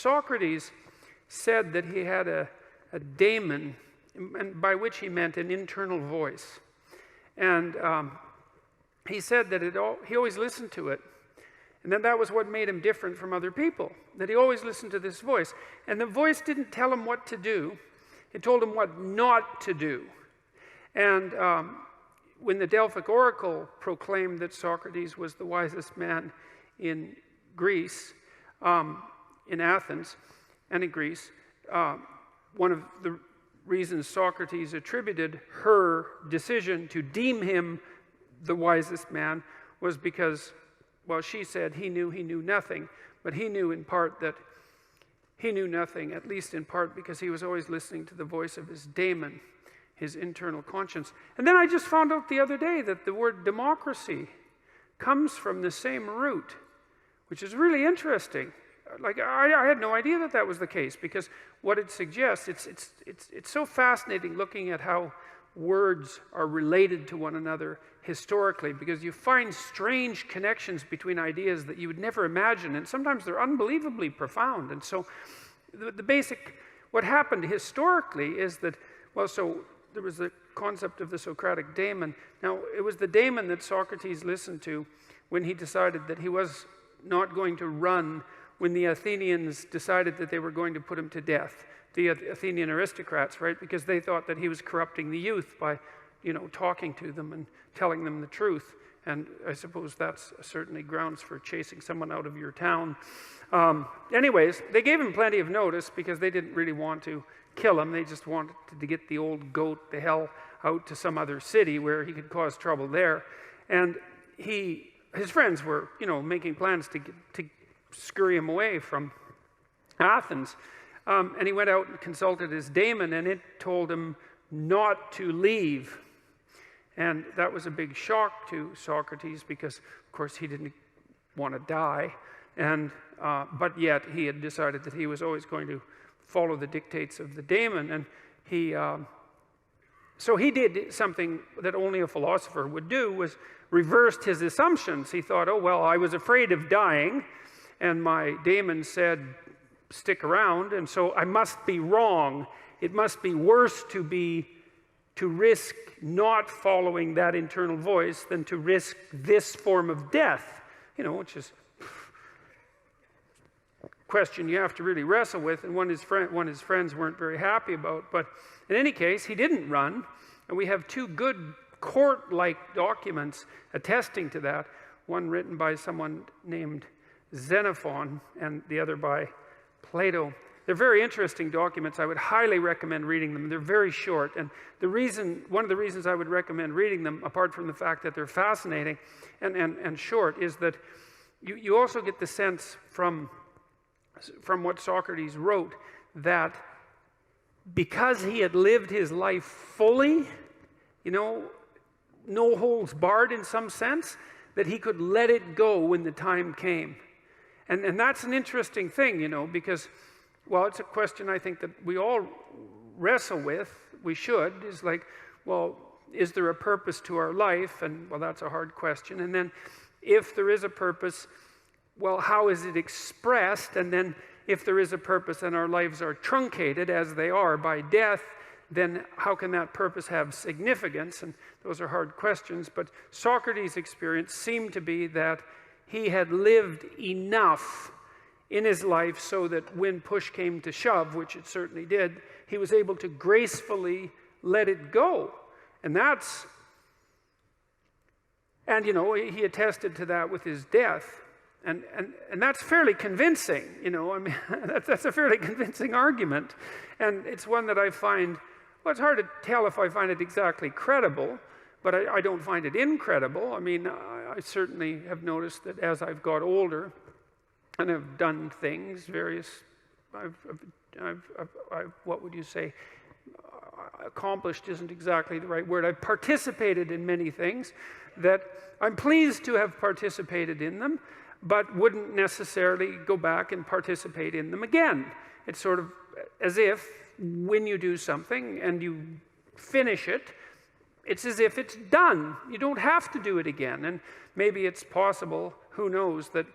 Socrates said that he had a daemon, and by which he meant an internal voice. And he said that he always listened to it. And then that was what made him different from other people, that he always listened to this voice. And the voice didn't tell him what to do. It told him what not to do. And when the Delphic oracle proclaimed that Socrates was the wisest man in Greece, in Athens and in Greece, one of the reasons Socrates attributed her decision to deem him the wisest man was because, well, she said he knew nothing, but he knew in part that he knew nothing, at least in part because he was always listening to the voice of his daemon, his internal conscience. And then I just found out the other day that the word democracy comes from the same root, which is really interesting. Like, I had no idea that was the case, because what it suggests, it's so fascinating looking at how words are related to one another historically, because you find strange connections between ideas that you would never imagine, and sometimes they're unbelievably profound. And so the basic, what happened historically is that, well, so there was the concept of the Socratic daemon. Now, it was the daemon that Socrates listened to when he decided that he was not going to run when the Athenians decided that they were going to put him to death, the Athenian aristocrats, right? Because they thought that he was corrupting the youth by, talking to them and telling them the truth. And I suppose that's certainly grounds for chasing someone out of your town. Anyways, they gave him plenty of notice because they didn't really want to kill him. They just wanted to get the old goat the hell out to some other city where he could cause trouble there. And his friends were, making plans to scurry him away from Athens. And he went out and consulted his daemon, and it told him not to leave. And that was a big shock to Socrates because, of course, he didn't want to die. And but yet he had decided that he was always going to follow the dictates of the daemon. And so he did something that only a philosopher would do, was reversed his assumptions. He thought, oh, well, I was afraid of dying, and my daemon said, stick around, and so I must be wrong. It must be worse to risk not following that internal voice than to risk this form of death, which is a question you have to really wrestle with, and one his friends weren't very happy about. But in any case, he didn't run, and we have two good court-like documents attesting to that, one written by someone named Xenophon and the other by Plato. They're very interesting documents. I would highly recommend reading them. They're very short, and one of the reasons I would recommend reading them, apart from the fact that they're fascinating and short, is that you also get the sense from what Socrates wrote that because he had lived his life fully, no holds barred in some sense, that he could let it go when the time came. And that's an interesting thing, because, well, it's a question I think that we all wrestle with. We should, is like, well, is there a purpose to our life? And, well, that's a hard question. And then if there is a purpose, well, how is it expressed? And then if there is a purpose and our lives are truncated, as they are by death, then how can that purpose have significance? And those are hard questions. But Socrates' experience seemed to be that he had lived enough in his life so that when push came to shove, which it certainly did, he was able to gracefully let it go. And he attested to that with his death. And that's fairly convincing, that's a fairly convincing argument. And it's one that I find, well, it's hard to tell if I find it exactly credible, but I don't find it incredible. I mean, I certainly have noticed that as I've got older and have done things, what would you say, accomplished isn't exactly the right word. I've participated in many things that I'm pleased to have participated in them, but wouldn't necessarily go back and participate in them again. It's sort of as if when you do something and you finish it, it's as if it's done. You don't have to do it again. And maybe it's possible, who knows, that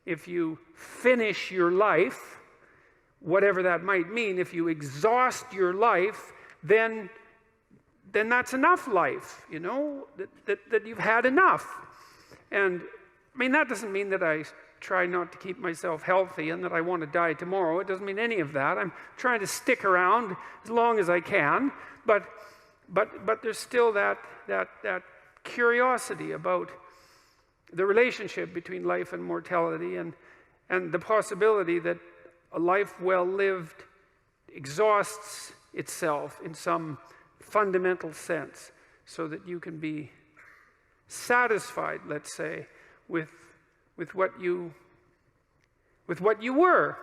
if you finish your life, whatever that might mean. If you exhaust your life, then that's enough life, you know, that you've had enough. And I mean, that doesn't mean that I try not to keep myself healthy and that I want to die tomorrow. It doesn't mean any of that. I'm trying to stick around as long as I can, but there's still that curiosity about the relationship between life and mortality, and the possibility that a life well lived exhausts itself in some fundamental sense, so that you can be satisfied, let's say, with what you were.